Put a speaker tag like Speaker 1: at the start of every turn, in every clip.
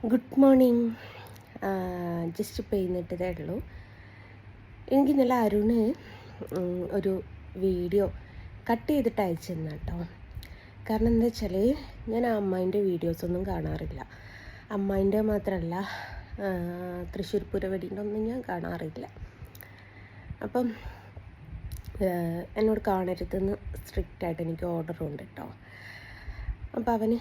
Speaker 1: Good morning. Just ഇപ്പോൾ എഴുന്നേറ്റതേ ഉള്ളൂ. എനിക്ക് ഇന്നലെ അരുണ് ഒരു വീഡിയോ കട്ട് ചെയ്തിട്ട് അയച്ചു തന്നു കേട്ടോ. കാരണം എന്താ വെച്ചാൽ ഞാൻ ആ അമ്മായിൻ്റെ വീഡിയോസൊന്നും കാണാറില്ല. അമ്മായിൻ്റെ മാത്രമല്ല, തൃശ്ശൂർ പൂരവെടീൻ്റെ ഒന്നും ഞാൻ കാണാറില്ല. അപ്പം എന്നോട് കാണരുതെന്ന് സ്ട്രിക്റ്റായിട്ട് എനിക്ക് ഓർഡറുണ്ട് കേട്ടോ. അപ്പോൾ അവന്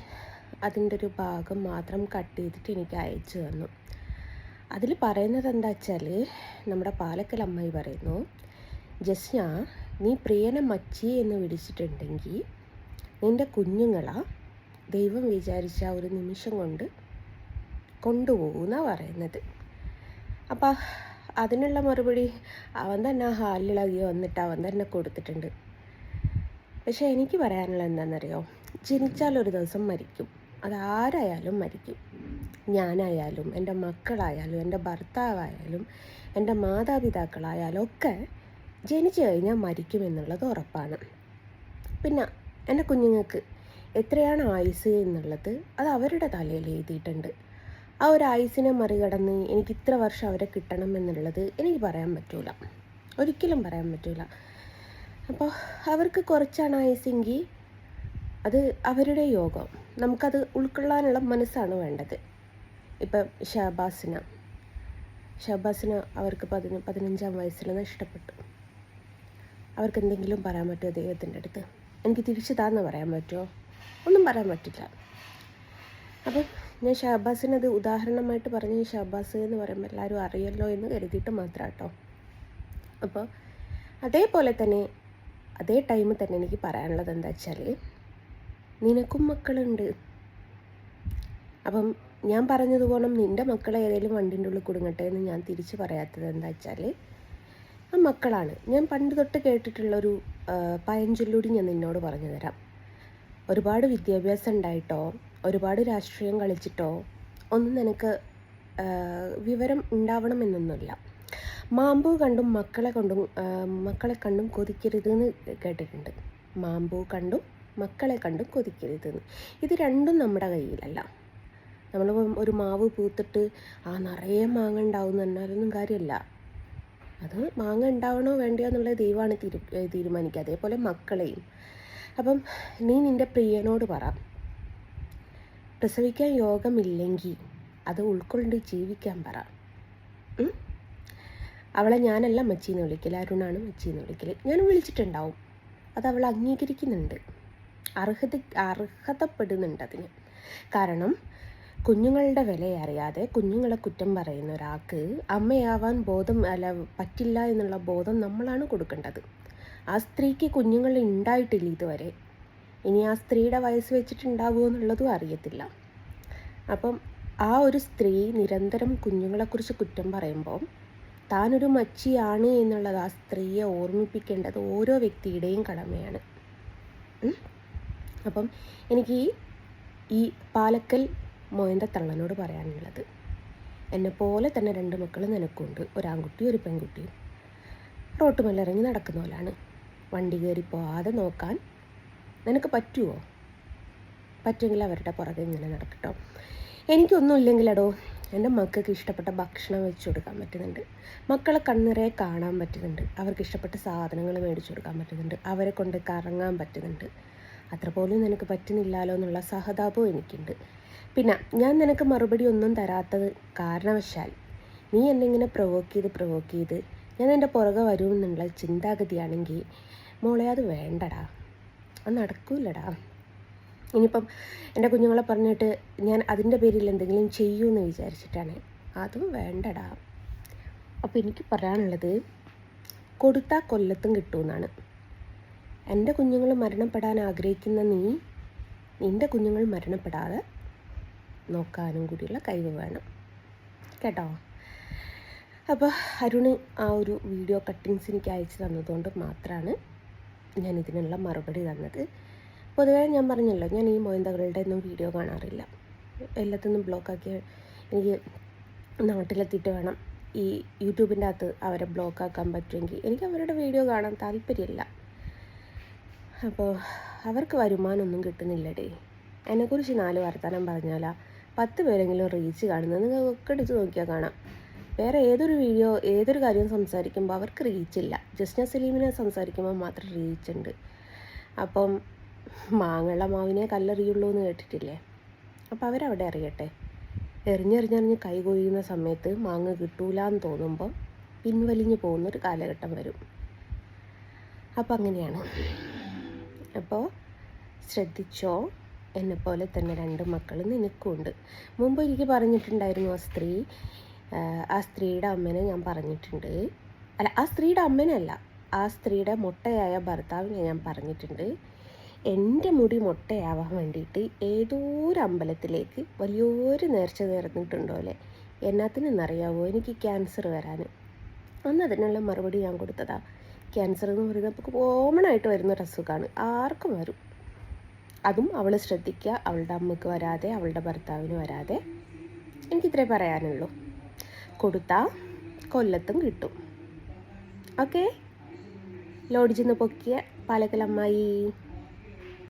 Speaker 1: അതിൻ്റെ ഒരു ഭാഗം മാത്രം കട്ട് ചെയ്തിട്ട് എനിക്ക് അയച്ചു തന്നു. അതിൽ പറയുന്നത് എന്താ വെച്ചാൽ, നമ്മുടെ പാലക്കൽ അമ്മായി പറയുന്നു, ജസ്ന, നീ പ്രിയനെ മച്ചി എന്ന് വിളിച്ചിട്ടുണ്ടെങ്കിൽ നിൻ്റെ കുഞ്ഞുങ്ങളെ ദൈവം വിചാരിച്ച ഒരു നിമിഷം കൊണ്ട് കൊണ്ടുപോകുമെന്നാണ് പറയുന്നത്. അപ്പം അതിനുള്ള മറുപടി അവൻ തന്നെ ആ ഹാലിളകി വന്നിട്ട് അവൻ തന്നെ കൊടുത്തിട്ടുണ്ട്. പക്ഷേ എനിക്ക് പറയാനുള്ള എന്താണെന്നറിയോ, ജനിച്ചാലൊരു ദിവസം മരിക്കും. അതാരായാലും മരിക്കും. ഞാനായാലും എൻ്റെ മക്കളായാലും എൻ്റെ ഭർത്താവായാലും എൻ്റെ മാതാപിതാക്കളായാലും ഒക്കെ ജനിച്ചു കഴിഞ്ഞാൽ മരിക്കുമെന്നുള്ളത് ഉറപ്പാണ്. പിന്നെ എൻ്റെ കുഞ്ഞുങ്ങൾക്ക് എത്രയാണ് ആയുസ് എന്നുള്ളത് അത് അവരുടെ തലയിൽ എഴുതിയിട്ടുണ്ട്. ആ ഒരു ആയുസിനെ മറികടന്ന് എനിക്ക് ഇത്ര വർഷം അവരെ കിട്ടണം എന്നുള്ളത് എനിക്ക് പറയാൻ പറ്റില്ല, ഒരിക്കലും പറയാൻ പറ്റില്ല. അപ്പോൾ അവർക്ക് കുറച്ചാണ് ആയുസെങ്കിൽ അത് അവരുടെ യോഗം, നമുക്കത് ഉൾക്കൊള്ളാനുള്ള മനസ്സാണ് വേണ്ടത്. ഇപ്പം ഷഹബാസിന് അവർക്ക് 15-ാം വയസ്സിൽ നഷ്ടപ്പെട്ടു. അവർക്ക് എന്തെങ്കിലും പറയാൻ പറ്റുമോ ദൈവത്തിൻ്റെ അടുത്ത്? എനിക്ക് തിരിച്ചു താന്ന് പറയാൻ പറ്റുമോ? ഒന്നും പറയാൻ പറ്റില്ല. അപ്പം ഞാൻ ഷഹബാസിനത് ഉദാഹരണമായിട്ട് പറഞ്ഞ്, ഷഹബാസ് എന്ന് പറയുമ്പോൾ എല്ലാവരും അറിയല്ലോ എന്ന് കരുതിയിട്ട് മാത്രം കേട്ടോ. അപ്പോൾ അതേപോലെ തന്നെ അതേ ടൈമിൽ തന്നെ എനിക്ക് പറയാനുള്ളത് എന്താ വെച്ചാൽ, നിനക്കും മക്കളുണ്ട്. അപ്പം ഞാൻ പറഞ്ഞതുപോലെ നിൻ്റെ മക്കളെ ഏതെങ്കിലും വണ്ടിൻ്റെ ഉള്ളിൽ കുടുങ്ങട്ടെ എന്ന് ഞാൻ തിരിച്ച് പറയാത്തത് എന്താ വെച്ചാൽ, ആ മക്കളാണ്. ഞാൻ പണ്ട് തൊട്ട് കേട്ടിട്ടുള്ളൊരു പഴഞ്ചൊല്ലൂടി ഞാൻ നിന്നോട് പറഞ്ഞു തരാം. ഒരുപാട് വിദ്യാഭ്യാസം ഉണ്ടായിട്ടോ ഒരുപാട് രാഷ്ട്രീയം കളിച്ചിട്ടോ ഒന്നും നിനക്ക് വിവരം ഉണ്ടാവണമെന്നൊന്നുമില്ല. മാമ്പൂ കണ്ടും മക്കളെ കണ്ടും കൊതിക്കരുതെന്ന് കേട്ടിട്ടുണ്ട്. മാമ്പൂ കണ്ടും മക്കളെ കണ്ടും കൊതിക്കരുതെന്ന്. ഇത് രണ്ടും നമ്മുടെ കയ്യിലല്ല. നമ്മൾ ഒരു മാവ് പൂത്തിട്ട് നിറയെ മാങ്ങ ഉണ്ടാവും എന്ന് പറഞ്ഞാലൊന്നും കാര്യമല്ല. അത് മാങ്ങ ഉണ്ടാവണോ വേണ്ടയോ എന്നുള്ളത് ദൈവമാണ് തീരുമാനിക്കുക. അതേപോലെ മക്കളെയും. അപ്പം നീ നിൻ്റെ പ്രിയനോട് പറ, പ്രസവിക്കാൻ യോഗമില്ലെങ്കിൽ അത് ഉൾക്കൊണ്ട് ജീവിക്കാൻ പറ. അവളെ ഞാനല്ല മച്ചീന്ന് വിളിക്കൽ, അരുണാണ് മച്ചീന്ന് വിളിക്കൽ. ഞാൻ വിളിച്ചിട്ടുണ്ടാവും, അത് അവൾ അംഗീകരിക്കുന്നുണ്ട്, അർഹതപ്പെടുന്നുണ്ട് അതിന്. കാരണം കുഞ്ഞുങ്ങളുടെ വില അറിയാതെ കുഞ്ഞുങ്ങളെ കുറ്റം പറയുന്ന ഒരാൾക്ക് അമ്മയാവാൻ പറ്റില്ല എന്നുള്ള ബോധം നമ്മളാണ് കൊടുക്കേണ്ടത്. ആ സ്ത്രീക്ക് കുഞ്ഞുങ്ങൾ ഉണ്ടായിട്ടില്ല ഇതുവരെ. ഇനി ആ സ്ത്രീയുടെ വയസ്സ് വെച്ചിട്ടുണ്ടാവുമോ എന്നുള്ളതും അറിയത്തില്ല. അപ്പം ആ ഒരു സ്ത്രീ നിരന്തരം കുഞ്ഞുങ്ങളെക്കുറിച്ച് കുറ്റം പറയുമ്പോൾ താനൊരു മച്ചിയാണ് എന്നുള്ളത് ആ സ്ത്രീയെ ഓർമ്മിപ്പിക്കേണ്ടത് ഓരോ വ്യക്തിയുടെയും കടമയാണ്. അപ്പം എനിക്ക് ഈ പാലക്കൽ മോയൻ്റെ തള്ളനോട് പറയാനുള്ളത്, എന്നെപ്പോലെ തന്നെ 2 മക്കൾ നിനക്കുണ്ട്, ഒരാൺകുട്ടിയും ഒരു പെൺകുട്ടിയും. റോട്ടുമല്ലിറങ്ങി നടക്കുന്ന പോലാണ്. വണ്ടി കയറി പോവാതെ നോക്കാൻ നിനക്ക് പറ്റുമോ? പറ്റുമെങ്കിൽ അവരുടെ പുറകെ ഇങ്ങനെ നടക്കട്ടോ. എനിക്കൊന്നുമില്ലെങ്കിലടോ എൻ്റെ മക്കൾക്ക് ഇഷ്ടപ്പെട്ട ഭക്ഷണം വെച്ച് കൊടുക്കാൻ പറ്റുന്നുണ്ട്, മക്കളെ കണ്ണിറയെ കാണാൻ പറ്റുന്നുണ്ട്, അവർക്ക് ഇഷ്ടപ്പെട്ട സാധനങ്ങൾ മേടിച്ചു കൊടുക്കാൻ പറ്റുന്നുണ്ട്, അവരെ കൊണ്ട് കറങ്ങാൻ പറ്റുന്നുണ്ട്. അത്ര പോലും നിനക്ക് പറ്റുന്നില്ലല്ലോ എന്നുള്ള സഹതാപവും എനിക്കുണ്ട്. പിന്നെ ഞാൻ നിനക്ക് മറുപടി ഒന്നും തരാത്തത് കാരണവശാൽ നീ എന്നെ ഇങ്ങനെ പ്രൊവോക്ക് ചെയ്ത് ഞാൻ എൻ്റെ പുറകെ വരുമെന്നുള്ള ചിന്താഗതിയാണെങ്കിൽ മോളെ അത് വേണ്ടടാ, അത് നടക്കൂലടാ. ഇനിയിപ്പം എൻ്റെ കുഞ്ഞുങ്ങളെ പറഞ്ഞിട്ട് ഞാൻ അതിൻ്റെ പേരിൽ എന്തെങ്കിലും ചെയ്യുമെന്ന് വിചാരിച്ചിട്ടാണ്, അതും വേണ്ടടാ. അപ്പോൾ എനിക്ക് പറയാനുള്ളത്, കൊടുത്താൽ കൊല്ലത്തും കിട്ടുമെന്നാണ്. എൻ്റെ കുഞ്ഞുങ്ങൾ മരണപ്പെടാൻ ആഗ്രഹിക്കുന്ന നിൻ്റെ കുഞ്ഞുങ്ങൾ മരണപ്പെടാതെ നോക്കാനും കൂടിയുള്ള കഴിവ് വേണം കേട്ടോ. അപ്പോൾ അരുണ് ആ ഒരു വീഡിയോ കട്ടിങ്സ് എനിക്ക് അയച്ചു തന്നതുകൊണ്ട് മാത്രമാണ് ഞാൻ ഇതിനുള്ള മറുപടി തന്നത്. പൊതുവേ ഞാൻ പറഞ്ഞല്ലോ, ഞാൻ ഈ മൊയന്തകളുടെ ഒന്നും വീഡിയോ കാണാറില്ല. എല്ലാത്തിനും ബ്ലോക്കാക്കി എനിക്ക് നാട്ടിലെത്തിയിട്ട് വേണം ഈ യൂട്യൂബിൻ്റെ അകത്ത് അവരെ ബ്ലോക്കാക്കാൻ പറ്റുമെങ്കിൽ എനിക്ക് അവരുടെ വീഡിയോ കാണാൻ താല്പര്യമില്ല. അപ്പോൾ അവർക്ക് വരുമാനമൊന്നും കിട്ടുന്നില്ലടേ. എന്നെക്കുറിച്ച് 4 വർത്തമാനം പറഞ്ഞാലാ 10 പേരെങ്കിലും റീച്ച് കാണുന്നത്. നിങ്ങൾക്കൊക്കെ എടുത്ത് നോക്കിയാൽ കാണാം. വേറെ ഏതൊരു വീഡിയോ ഏതൊരു കാര്യം സംസാരിക്കുമ്പോൾ അവർക്ക് റീച്ചില്ല. ജസ്ന സലീമിനെ സംസാരിക്കുമ്പോൾ മാത്രം റീച്ചുണ്ട്. അപ്പം മാങ്ങയുള്ള മാവിനെ കല്ലെറിയുള്ളൂ എന്ന് കേട്ടിട്ടില്ലേ? അപ്പോൾ അവരവിടെ അറിയട്ടെ. എറിഞ്ഞെറിഞ്ഞെറിഞ്ഞ് കൈ കൊയ്യുന്ന സമയത്ത് മാങ്ങ കിട്ടൂലെന്ന് തോന്നുമ്പോൾ പിൻവലിഞ്ഞ് പോകുന്നൊരു കാലഘട്ടം വരും. അപ്പോൾ അങ്ങനെയാണ്. അപ്പോൾ ശ്രദ്ധിച്ചോ, എന്നെപ്പോലെ തന്നെ 2 മക്കൾ നിനക്കുണ്ട്. മുമ്പ് എനിക്ക് പറഞ്ഞിട്ടുണ്ടായിരുന്നു ആ സ്ത്രീയുടെ അമ്മേനെ ഞാൻ പറഞ്ഞിട്ടുണ്ട്. അല്ല, ആ സ്ത്രീയുടെ അമ്മേനല്ല, ആ സ്ത്രീയുടെ മൊട്ടയായ ഭർത്താവിനെ ഞാൻ പറഞ്ഞിട്ടുണ്ട്. എൻ്റെ മുടി മൊട്ടയാവാൻ വേണ്ടിയിട്ട് ഏതോ ഒരു അമ്പലത്തിലേക്ക് വലിയൊരു നേർച്ച നേർന്നിട്ടുണ്ടോ അല്ലേ? എന്നാത്തിനെന്നറിയാവോ? എനിക്ക് ക്യാൻസർ വരാൻ. അന്ന് അതിനുള്ള മറുപടി ഞാൻ കൊടുത്തതാ. ക്യാൻസർ എന്ന് പറയുന്നത് നമുക്ക് കോമണായിട്ട് വരുന്നൊരു അസുഖമാണ്, ആർക്കും വരും. അതും അവൾ ശ്രദ്ധിക്കുക, അവളുടെ അമ്മയ്ക്ക് വരാതെ, അവളുടെ ഭർത്താവിന് വരാതെ. എനിക്കിത്രേ പറയാനുള്ളൂ. കൊടുത്താൽ കൊല്ലത്തും കിട്ടും. ഓക്കെ, ലോഡ്ജിൽ നിന്ന് പൊക്കിയ പാലക്കൽ അമ്മായി.